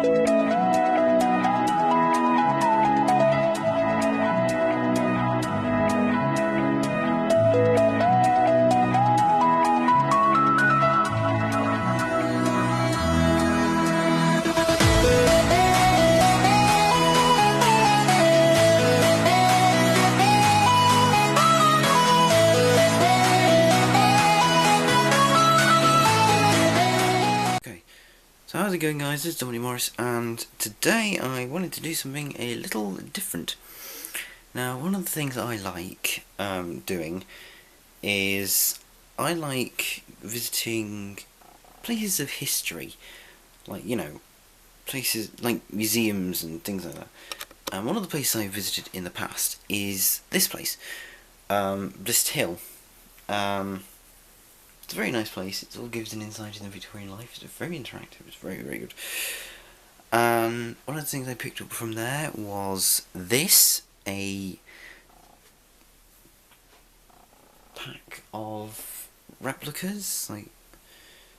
So how's it going, guys? It's Dominic Morris, and today I wanted to do something a little different. Now, one of the things I like doing is I like visiting places of history, like, you know, places like museums and things like that. And one of the places I visited in the past is this place, Bliss Hill. It's a very nice place. It all gives an insight in the Victorian life. It's very interactive. It's very, very good. One of the things I picked up from there was this, a pack of replicas,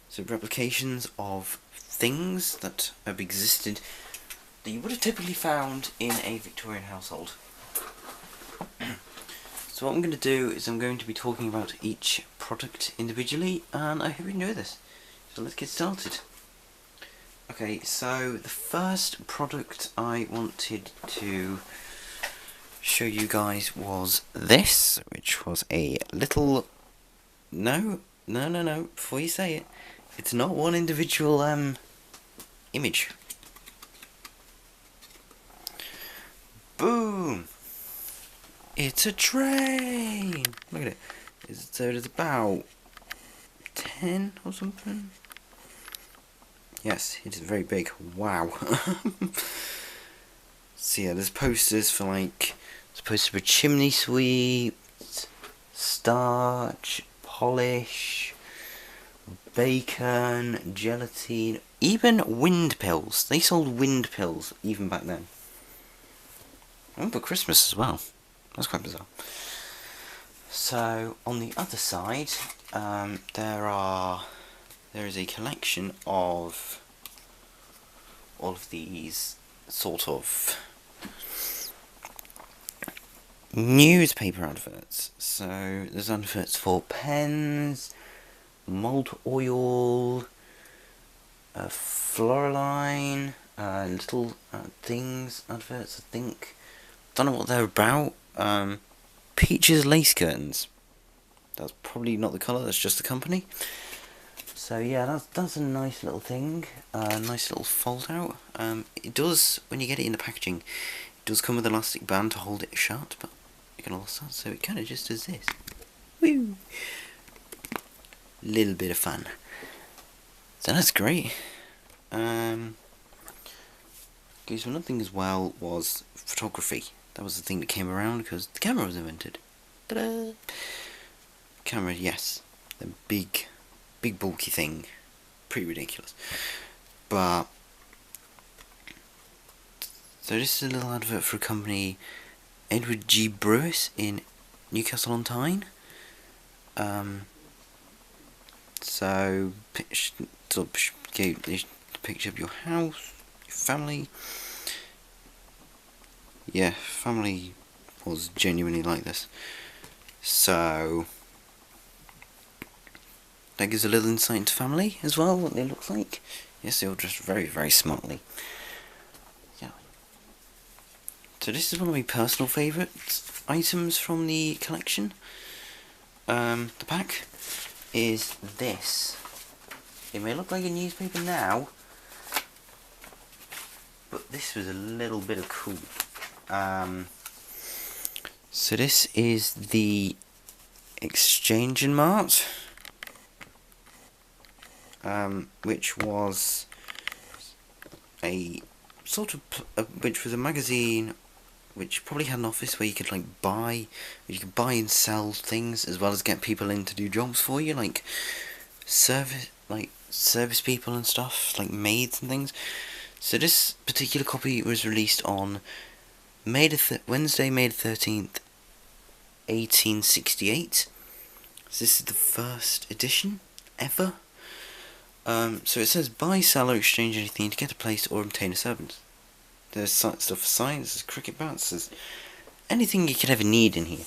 so replications of things that have existed that you would have typically found in a Victorian household. So what I'm going to do is I'm going to be talking about each product individually, and I hope you enjoy this. So let's get started. Okay, so the first product I wanted to show you guys was this, which was a little... No, before you say it, it's not one individual image. Boom! It's a train! Look at it. So there's about 10 or something? Yes, it is very big. Wow. So yeah, there's posters for there's a poster for chimney sweeps, starch, polish, bacon, gelatine, even wind pills. They sold wind pills even back then. And for Christmas as well. That's quite bizarre. So on the other side, there is a collection of all of these sort of newspaper adverts. So there's adverts for pens, malt oil, Floraline, little things adverts. I think. Don't know what they're about. Peaches lace curtains. That's probably not the colour, that's just the company. So yeah, that's a nice little thing. Nice little fold out. It does, when you get it in the packaging, it does come with an elastic band to hold it shut, but you can also, so it kind of just does this. Woo! Little bit of fun. So that's great. Okay, so another thing as well was photography. That was the thing that came around because the camera was invented. Ta-da! Camera, yes. The big bulky thing. Pretty ridiculous. But, so this is a little advert for a company, Edward G. Brewis in Newcastle on Tyne. So, get a picture of your house, your family. Yeah, family was genuinely like this. So that gives a little insight into family as well, what they look like. Yes, they all dressed very, very smartly. Yeah. So this is one of my personal favourite items from the collection. The pack is this. It may look like a newspaper now, but this was a little bit of cool. So this is the Exchange and Mart, which was a sort of which was a magazine which probably had an office where you could buy and sell things, as well as get people in to do jobs for you, like service people and stuff, like maids and things. So this particular copy was released on Wednesday, May the 13th, 1868. So this is the first edition ever. So it says buy, sell, or exchange anything to get a place or obtain a servant. There's stuff for science, there's cricket bats, there's anything you could ever need in here.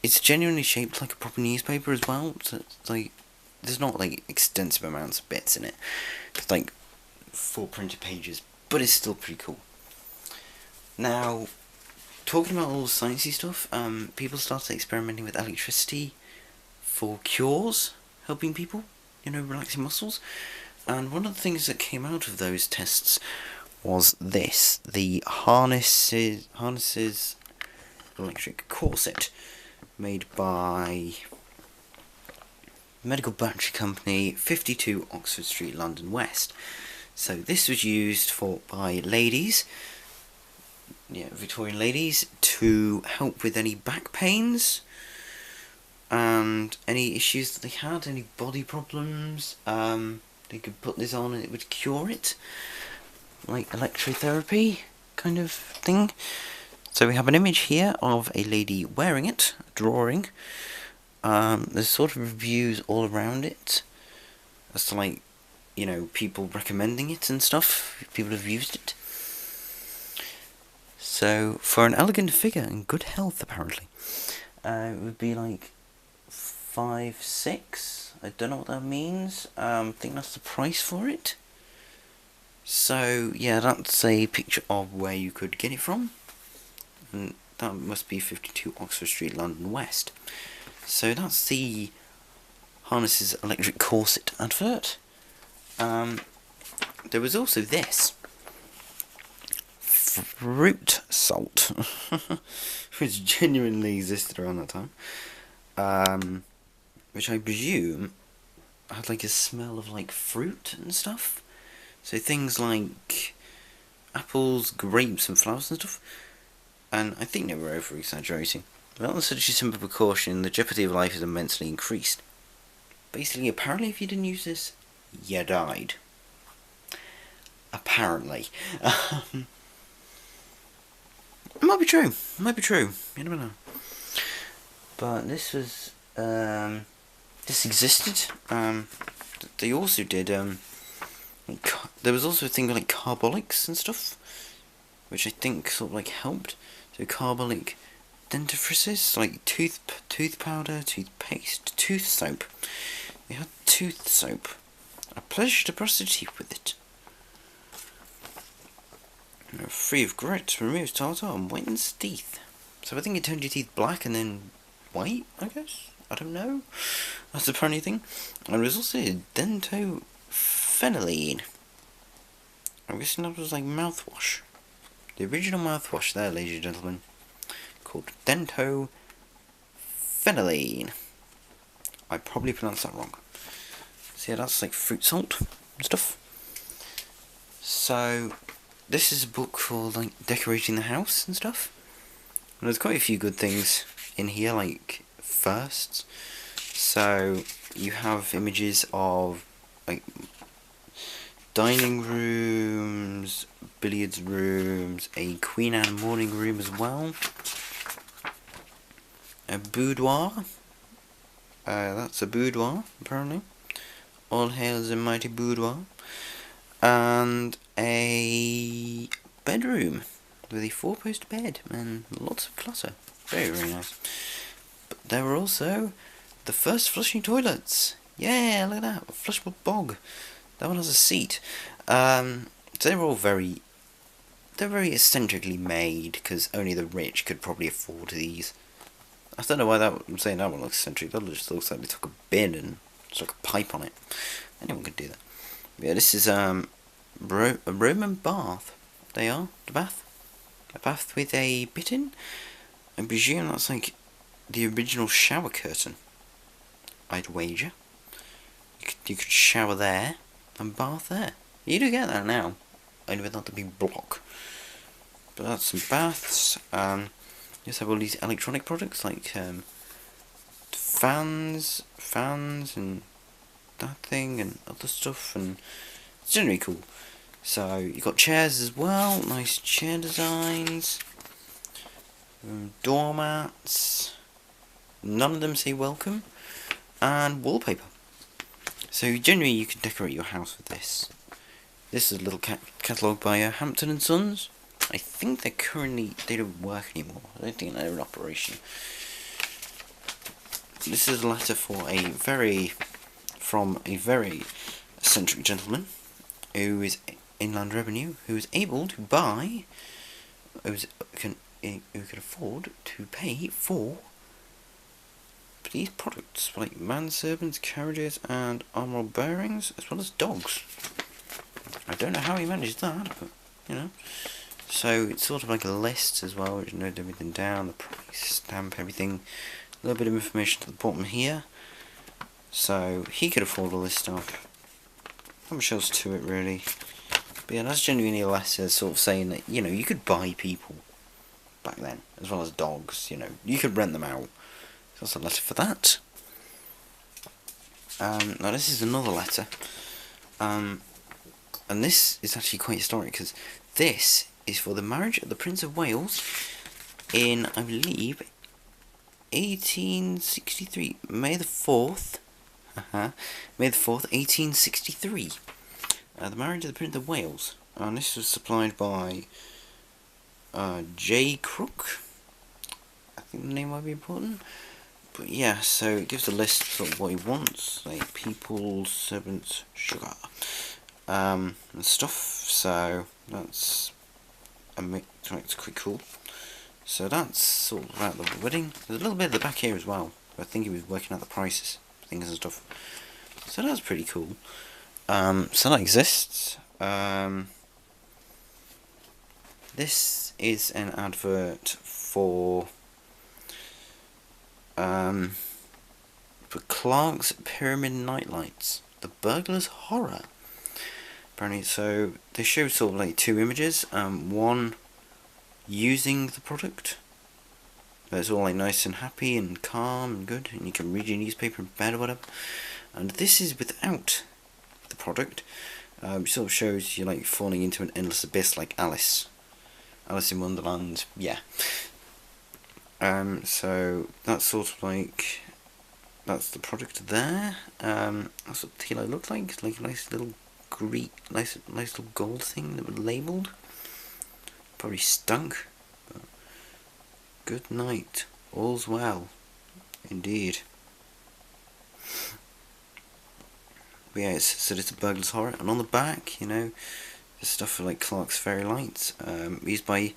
It's genuinely shaped like a proper newspaper as well, so it's like, there's not like extensive amounts of bits in it. It's like 4 printed pages, but it's still pretty cool. Now, talking about all the sciencey stuff, people started experimenting with electricity for cures, helping people, relaxing muscles. And one of the things that came out of those tests was this, the harnesses electric corset, made by medical battery company 52 Oxford Street, London West. So this was used by ladies, Victorian ladies, to help with any back pains and any issues that they had, any body problems. They could put this on and it would cure it, like electrotherapy kind of thing. So we have an image here of a lady wearing it, a drawing. There's sort of reviews all around it as to people recommending it and stuff. People have used it. So for an elegant figure and good health, apparently, it would be like 5-6. I don't know what that means. I think that's the price for it. So yeah, that's a picture of where you could get it from. And that must be 52 Oxford Street, London West. So that's the Harnesses Electric Corset advert. There was also this. Fruit salt. Which genuinely existed around that time. Which I presume had like a smell of like fruit and stuff. So things like apples, grapes and flowers and stuff. And I think they were over-exaggerating. Without such a simple precaution, the jeopardy of life is immensely increased. Basically, apparently if you didn't use this, you died. Apparently. It might be true. It might be true. You never know. But this was... this existed. They also did... there was also a thing like carbolics and stuff, which I think sort of like helped. So carbolic dentifrices, like tooth powder, toothpaste, tooth soap. They had tooth soap. A pleasure to brush the teeth with it. Free of grit, removes tartar and whitens teeth. So I think it turned your teeth black and then white, I guess? I don't know. That's the funny thing. And there was also dentophenolene. I'm guessing that was like mouthwash. The original mouthwash there, ladies and gentlemen, called dentophenolene. I probably pronounced that wrong. So yeah, that's like fruit salt and stuff. So this is a book for like decorating the house and stuff. And there's quite a few good things in here, like firsts. So you have images of like dining rooms, billiards rooms, a Queen Anne morning room as well, a boudoir, that's a boudoir apparently, all hail the mighty boudoir, and a bedroom with a 4-post bed and lots of clutter, very very nice. But there were also the first flushing toilets, yeah, look at that, flushable bog. That one has a seat. So they're very eccentrically made, because only the rich could probably afford these. I don't know why I'm saying that one looks eccentric. That just looks like they took a bin and stuck a pipe on it. Anyone could do that. But yeah, this is a Roman bath. They are the bath. A bath with a bit in. I presume that's like the original shower curtain. I'd wager. You could shower there and bath there. You do get that now, only without the big block. But that's some baths. You just have all these electronic products like fans and that thing and other stuff, and it's generally cool. So you've got chairs as well, nice chair designs, doormats, none of them say welcome, and wallpaper. So generally you can decorate your house with this. This is a little catalogue by Hampton and Sons. I think they don't work anymore. I don't think they're in operation. This is a letter from a very eccentric gentleman who is inland revenue, who is able to buy, who can afford to pay for these products like manservants, carriages, and armoural bearings, as well as dogs. I don't know how he managed that, but you know. So it's sort of like a list as well, which notes everything down, the price, stamp, everything. A little bit of information to the bottom here. So he could afford all this stuff. Not much else to it really. But yeah, that's genuinely a letter sort of saying that, you know, you could buy people back then, as well as dogs, you know. You could rent them out. So that's a letter for that. Now this is another letter. And this is actually quite historic, because this is for the marriage of the Prince of Wales in, I believe, 1863. May the 4th. May the 4th, 1863. The marriage of the Prince of Wales. And this was supplied by J. Crook. I think the name might be important. But yeah, so it gives a list of sort of what he wants, like people, servants, sugar, and stuff. So that's quite cool. So that's sort of about the wedding. There's a little bit at the back here as well. I think he was working out the prices, things and stuff. So that's pretty cool. So that exists. This is an advert for Clark's Pyramid Nightlights, the burglar's horror. Apparently, so they show sort of like two images. One using the product. It's all like nice and happy and calm and good, and you can read your newspaper in bed or whatever. And this is without the product. It sort of shows you like falling into an endless abyss like Alice in Wonderland. Yeah. So that's sort of like, that's the product there. That's what the teal looked like. It's like a nice little nice little gold thing that was labelled. Probably stunk. But good night. All's well. Indeed. But yeah, it's a burglar's horror. And on the back, you know, there's stuff for like Clark's fairy lights. Used by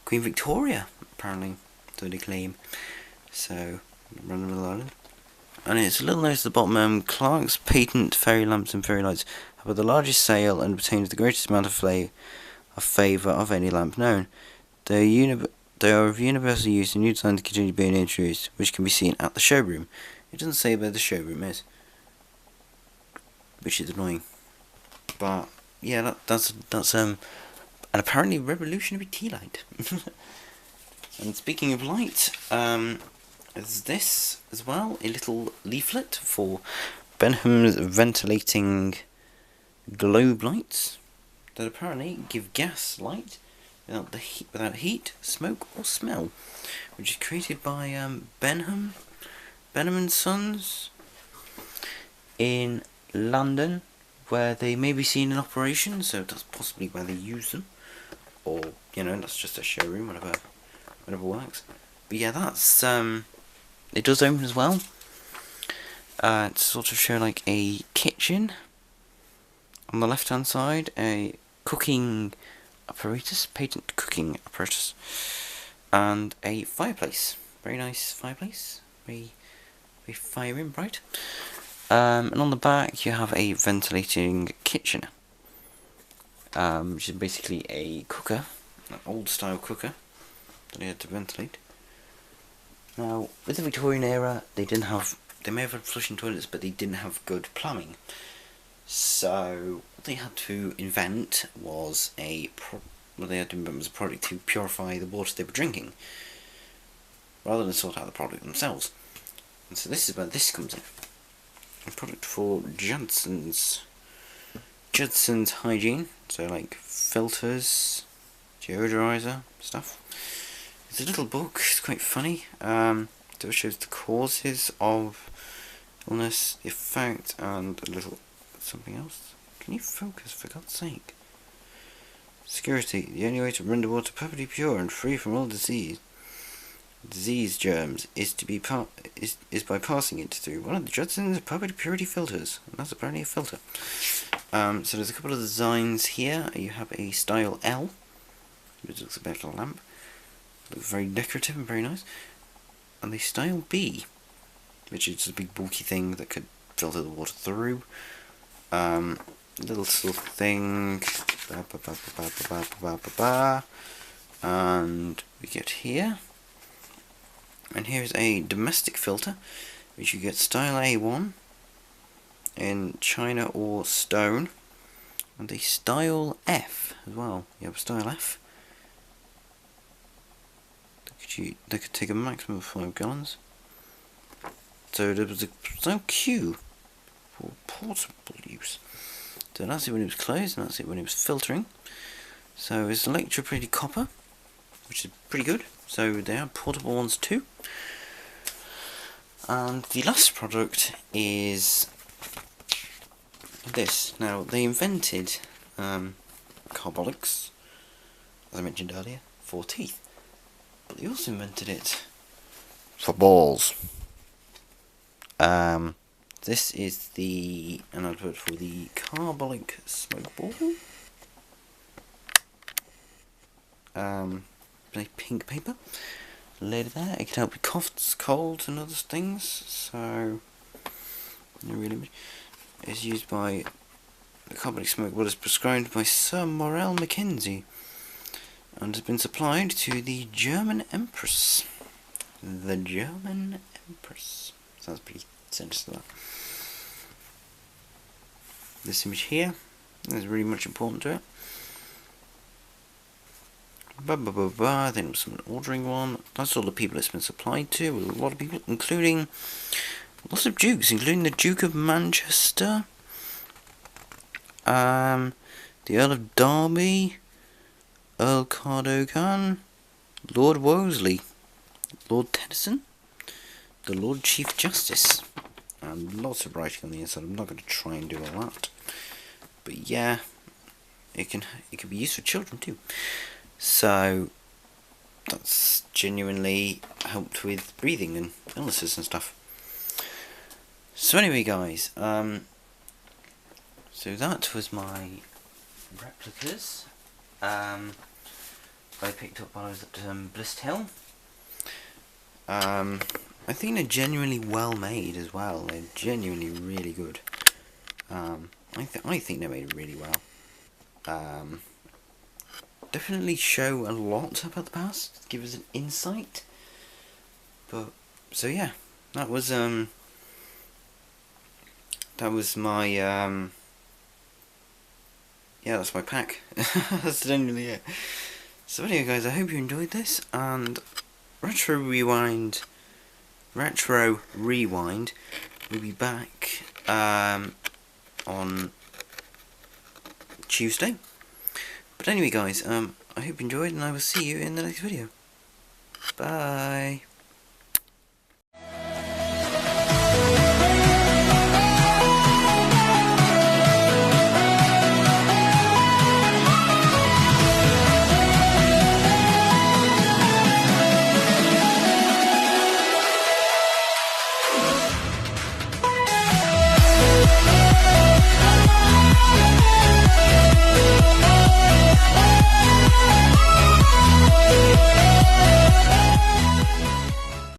Queen Victoria, apparently. So they claim. So, run the island. And it's a little note at the bottom, Clark's patent fairy lamps and fairy lights have the largest sale and obtains the greatest amount of favour of any lamp known. They are of universal use and new designs continue being introduced, which can be seen at the showroom. It doesn't say where the showroom is, which is annoying. But yeah, that's an apparently revolutionary tea light. And speaking of light, there's this as well, a little leaflet for Benham's ventilating globe lights that apparently give gas light without heat, smoke, or smell, which is created by Benham and Sons in London, where they may be seen in operation. So that's possibly where they use them, or you know, that's just a showroom, whatever works. But yeah, that's it does open as well. To sort of show like a kitchen on the left hand side, a cooking apparatus, patent cooking apparatus, and a fireplace. Very nice fireplace, very fire in bright. And on the back you have a ventilating kitchen, which is basically a cooker, an old style cooker that they had to ventilate. Now, with the Victorian era, they may have had flushing toilets, but they didn't have good plumbing. So what they had to invent was a product to purify the water they were drinking, rather than sort out the product themselves. And so this is where this comes in. A product for Judson's hygiene, so like filters, deodorizer stuff. It's a little book. It's quite funny. It shows the causes of illness, effect, and a little something else. Can you focus, for God's sake? Security. The only way to render water perfectly pure and free from all disease germs is by passing it through one of the Judson's perfect purity filters. And that's apparently a filter. So there's a couple of designs here. You have a style L, which looks a bit like a lamp. Looks very decorative and very nice. And the style B, which is just a big bulky thing that could filter the water through. Little sort of thing. And we get here. And here's a domestic filter, which you get style A1 in China or stone, and a style F as well. You have a style F. They could take a maximum of 5 gallons. So there was a style Q for portable use. So that's it when it was closed, and that's it when it was filtering. So it's electroplated copper, which is pretty good. So they are portable ones too. And the last product is this. Now, they invented carbolics, as I mentioned earlier, for teeth. But they also invented it for balls. This is the, and I'll put it for the carbolic smoke ball. Pink paper. Later there, it can help with coughs, colds, and other things. So, really, it's used by the carbolic smoke ball is prescribed by Sir Morel Mackenzie, and has been supplied to the German Empress. The German Empress. Sounds pretty sinister, that. This image here is really much important to it. I think it was someone ordering one. That's all the people it's been supplied to. A lot of people, including lots of dukes, including the Duke of Manchester, the Earl of Derby, Earl Cardogan, Lord Wolseley, Lord Tennyson, the Lord Chief Justice, and lots of writing on the inside. I'm not going to try and do all that, but yeah, it can be used for children too. So that's genuinely helped with breathing and illnesses and stuff. So anyway, guys, so that was my replicas. I picked up while I was at Blist Hill. I think they're genuinely well made as well. They're genuinely really good. I think they're made really well. Definitely show a lot about the past, give us an insight. But so yeah, that was my yeah, that's my pack. That's genuinely it. So anyway, guys, I hope you enjoyed this, and Retro Rewind will be back on Tuesday. But anyway, guys, I hope you enjoyed, and I will see you in the next video. Bye.